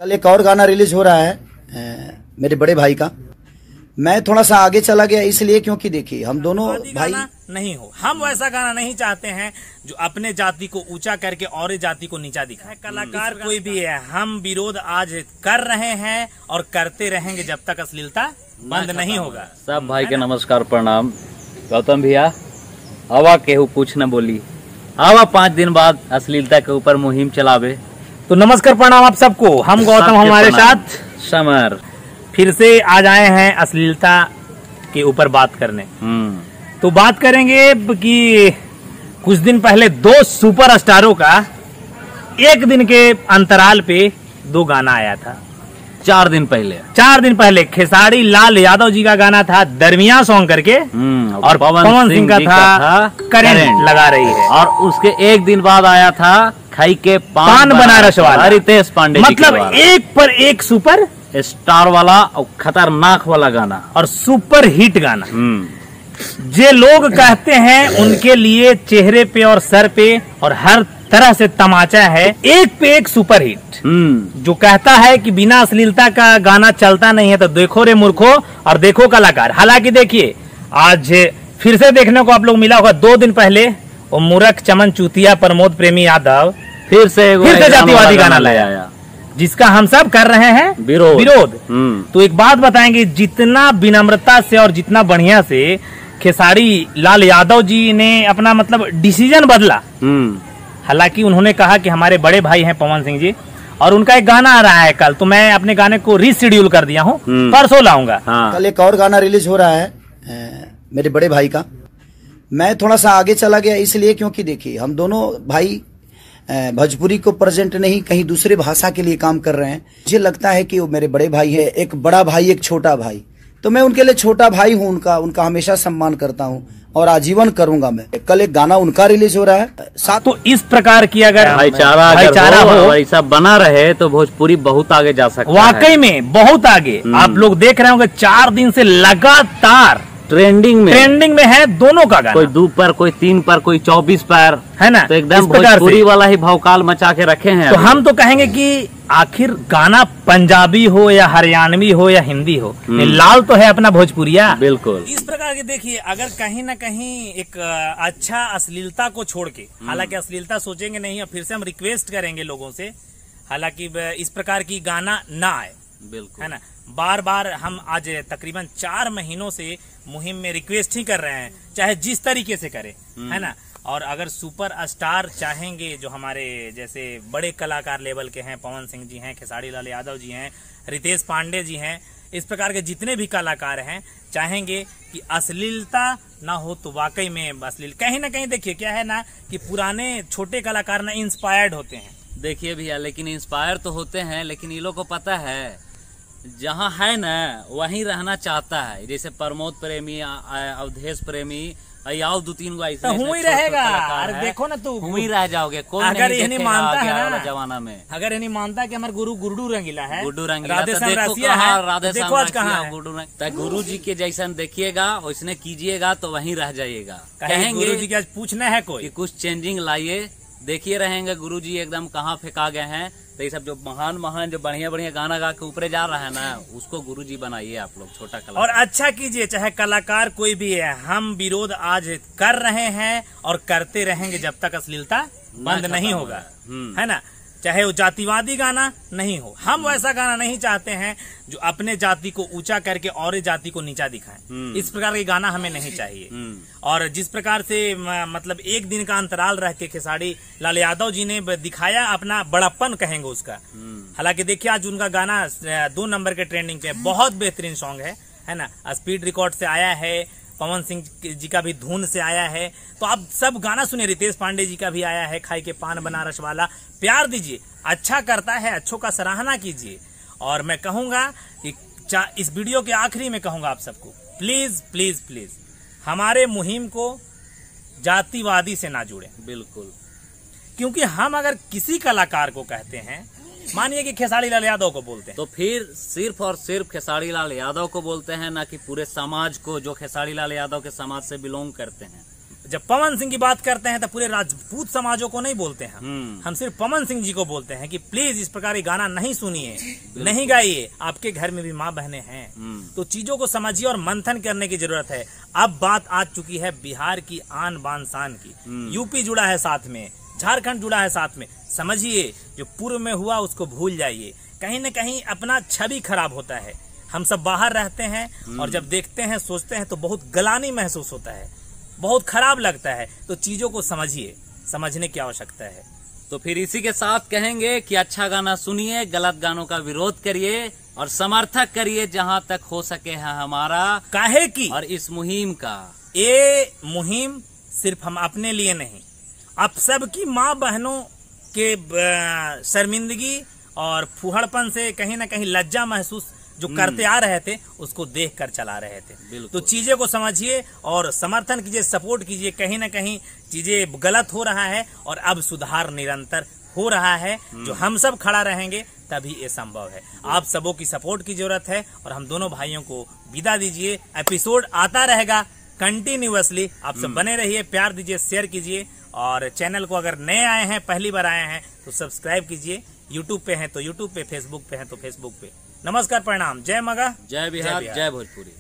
कल एक और गाना रिलीज हो रहा है मेरे बड़े भाई का। मैं थोड़ा सा आगे चला गया इसलिए क्योंकि देखिए हम दोनों भाई नहीं हो, हम वैसा गाना नहीं चाहते हैं जो अपने जाति को ऊंचा करके और जाति को नीचा दिखाए। कलाकार कोई भी है, हम विरोध आज कर रहे हैं और करते रहेंगे जब तक अश्लीलता बंद नहीं होगा। सब भाई के नमस्कार प्रणाम। गौतम भैया हवा केहू पूछ न बोली, हवा 5 दिन बाद अश्लीलता के ऊपर मुहिम चलावे। तो नमस्कार प्रणाम आप सबको। हम गौतम, हमारे साथ समर फिर से आज आए हैं अश्लीलता के ऊपर बात करने। तो बात करेंगे कि कुछ दिन पहले 2 सुपर स्टारों का एक दिन के अंतराल पे 2 गाना आया था। 4 दिन पहले खेसारी लाल यादव जी का गाना था दरमिया सॉन्ग करके, और पवन सिंह का था करंट लगा रही है। और उसके एक दिन बाद आया था खाई के पान बनारस वाला रितेश पांडे। मतलब एक पर एक सुपर स्टार वाला और खतरनाक वाला गाना और सुपर हिट गाना। जे लोग कहते हैं उनके लिए चेहरे पे और सर पे और हर तरह से तमाचा है, एक पे एक सुपर हिट। जो कहता है कि बिना अश्लीलता का गाना चलता नहीं है, तो देखो रे मूर्खो और देखो कलाकार। हालांकि देखिए आज फिर से देखने को आप लोग मिला होगा, 2 दिन पहले वो मूर्ख चमन चूतिया प्रमोद प्रेमी यादव फिर से जातिवादी गाना लाया, जिसका हम सब कर रहे हैं विरोध। तो एक बात बताएंगे, जितना विनम्रता से और जितना बढ़िया से खेसारी लाल यादव जी ने अपना मतलब डिसीजन बदला। हालांकि उन्होंने कहा कि हमारे बड़े भाई हैं पवन सिंह जी, और उनका एक गाना आ रहा है कल, तो मैं अपने गाने को रीशेड्यूल कर दिया हूँ, परसों लाऊंगा। कल एक और गाना रिलीज हो रहा है मेरे बड़े भाई का। मैं थोड़ा सा आगे चला गया इसलिए क्योंकि देखिए हम दोनों भाई भोजपुरी को प्रेजेंट नहीं कहीं दूसरे भाषा के लिए काम कर रहे हैं। मुझे लगता है कि वो मेरे बड़े भाई है, एक बड़ा भाई एक छोटा भाई, तो मैं उनके लिए छोटा भाई हूँ। उनका हमेशा सम्मान करता हूँ और आजीवन करूंगा मैं। कल एक गाना उनका रिलीज हो रहा है साथ। तो इस प्रकार की अगर भाईचारा हो ऐसा बना रहे तो भोजपुरी बहुत आगे जा सकता है। वाकई में बहुत आगे। आप लोग देख रहे होंगे 4 दिन से लगातार ट्रेंडिंग में है दोनों का गाना। कोई 2 पर, कोई 3 पर, कोई 24 पर, है ना। तो एकदम भोजपुरी वाला ही भौकाल मचा के रखे हैं। तो हम तो कहेंगे कि आखिर गाना पंजाबी हो या हरियाणवी हो या हिंदी हो, लाल तो है अपना भोजपुरिया। बिल्कुल इस प्रकार के देखिए, अगर कहीं ना कहीं एक अच्छा अश्लीलता को छोड़ के, हालांकि अश्लीलता सोचेंगे नहीं, और फिर से हम रिक्वेस्ट करेंगे लोगों से, हालांकि इस प्रकार की गाना ना आए, बिल्कुल, है ना। बार बार हम आज तकरीबन 4 महीनों से मुहिम में रिक्वेस्ट ही कर रहे हैं, चाहे जिस तरीके से करें, है ना। और अगर सुपर स्टार चाहेंगे, जो हमारे जैसे बड़े कलाकार लेवल के हैं, पवन सिंह जी हैं, खेसारी लाल यादव जी हैं, रितेश पांडे जी हैं, इस प्रकार के जितने भी कलाकार हैं, चाहेंगे कि अश्लीलता ना हो, तो वाकई में अश्लील कहीं ना कहीं देखिए क्या है ना, कि पुराने छोटे कलाकार ना इंस्पायर्ड होते हैं। देखिए भैया, लेकिन इंस्पायर तो होते हैं, लेकिन ये लोग को पता है जहाँ है ना वहीं रहना चाहता है। जैसे प्रमोद प्रेमी, अवधेश प्रेमी, याव 2-3 गो ऐसे ही रहेगा। अरे देखो ना, तू ही रह जाओगे। कौन अगर ये नहीं मानता है ना जमाना में, अगर ये नहीं मानता कि हमारे गुरु रंगीला है, गुड्डू रंगीला, राधे श्याम गुरु जी के जैसा देखिएगा वैसने कीजिएगा तो वहीं रह जाइएगा। कहेंगे गुरु जी के आज पूछना है कोई, कुछ चेंजिंग लाइए, देखिए रहेंगे गुरु जी एकदम कहाँ फेंका गए हैं। तो ये सब जो महान जो बढ़िया गाना गा के ऊपर जा रहा है ना, उसको गुरु जी बनाइए आप लोग, छोटा कलाकार। और अच्छा कीजिए, चाहे कलाकार कोई भी है, हम विरोध आज कर रहे हैं और करते रहेंगे जब तक अश्लीलता बंद नहीं होगा, है ना। चाहे वो जातिवादी गाना नहीं हो, हम वैसा गाना नहीं चाहते हैं जो अपने जाति को ऊंचा करके और जाति को नीचा दिखाए। इस प्रकार के गाना हमें नहीं चाहिए। और जिस प्रकार से मतलब एक दिन का अंतराल रह के खेसारी लाल यादव जी ने दिखाया अपना बड़प्पन कहेंगे उसका। हालांकि देखिए आज उनका गाना 2 नंबर के ट्रेंडिंग पे, बहुत बेहतरीन सॉन्ग है ना। स्पीड रिकॉर्ड से आया है, पवन सिंह जी का भी धुन से आया है। तो आप सब गाना सुने, रितेश पांडे जी का भी आया है, खाई के पान बनारस वाला। प्यार दीजिए, अच्छा करता है, अच्छों का सराहना कीजिए। और मैं कहूंगा कि इस वीडियो के आखिरी में कहूंगा आप सबको, प्लीज प्लीज प्लीज हमारे मुहिम को जातिवादी से ना जुड़े, बिल्कुल। क्योंकि हम अगर किसी कलाकार को कहते हैं, मानिए कि खेसारी लाल यादव को बोलते हैं, तो फिर सिर्फ और सिर्फ खेसारी लाल यादव को बोलते हैं, ना कि पूरे समाज को, जो खेसारी लाल यादव के समाज से बिलोंग करते हैं। जब पवन सिंह की बात करते हैं तो पूरे राजपूत समाजों को नहीं बोलते हैं हम सिर्फ पवन सिंह जी को बोलते हैं कि प्लीज इस प्रकार ये गाना नहीं सुनिए, नहीं गाइए, आपके घर में भी माँ बहनें हैं। तो चीजों को समझिए और मंथन करने की जरूरत है। अब बात आ चुकी है बिहार की आन बान शान की, यूपी जुड़ा है साथ में, झारखंड जुड़ा है साथ में। समझिए जो पूर्व में हुआ उसको भूल जाइए। कहीं न कहीं अपना छवि खराब होता है। हम सब बाहर रहते हैं और जब देखते हैं सोचते हैं तो बहुत गलानी महसूस होता है, बहुत खराब लगता है। तो चीजों को समझिए, समझने की आवश्यकता है। तो फिर इसी के साथ कहेंगे कि अच्छा गाना सुनिए, गलत गानों का विरोध करिए और समर्थक करिए जहां तक हो सके है हमारा, काहे की और इस मुहिम का, ये मुहिम सिर्फ हम अपने लिए नहीं, आप सबकी माँ बहनों के शर्मिंदगी और फूहड़पन से कहीं ना कहीं लज्जा महसूस जो करते आ रहे थे उसको देखकर चला रहे थे। तो चीजें को समझिए और समर्थन कीजिए, सपोर्ट कीजिए। कहीं ना कहीं चीजें गलत हो रहा है और अब सुधार निरंतर हो रहा है। जो हम सब खड़ा रहेंगे तभी ये संभव है। आप सबों की सपोर्ट की जरूरत है और हम दोनों भाइयों को विदा दीजिए। एपिसोड आता रहेगा कंटिन्यूअसली, आप सब बने रहिए, प्यार दीजिए, शेयर कीजिए और चैनल को अगर नए आए हैं, पहली बार आए हैं तो सब्सक्राइब कीजिए। यूट्यूब पे हैं तो यूट्यूब पे, फेसबुक पे हैं तो फेसबुक पे। नमस्कार, प्रणाम, जय मगा, जय बिहार, जय भोजपुरी।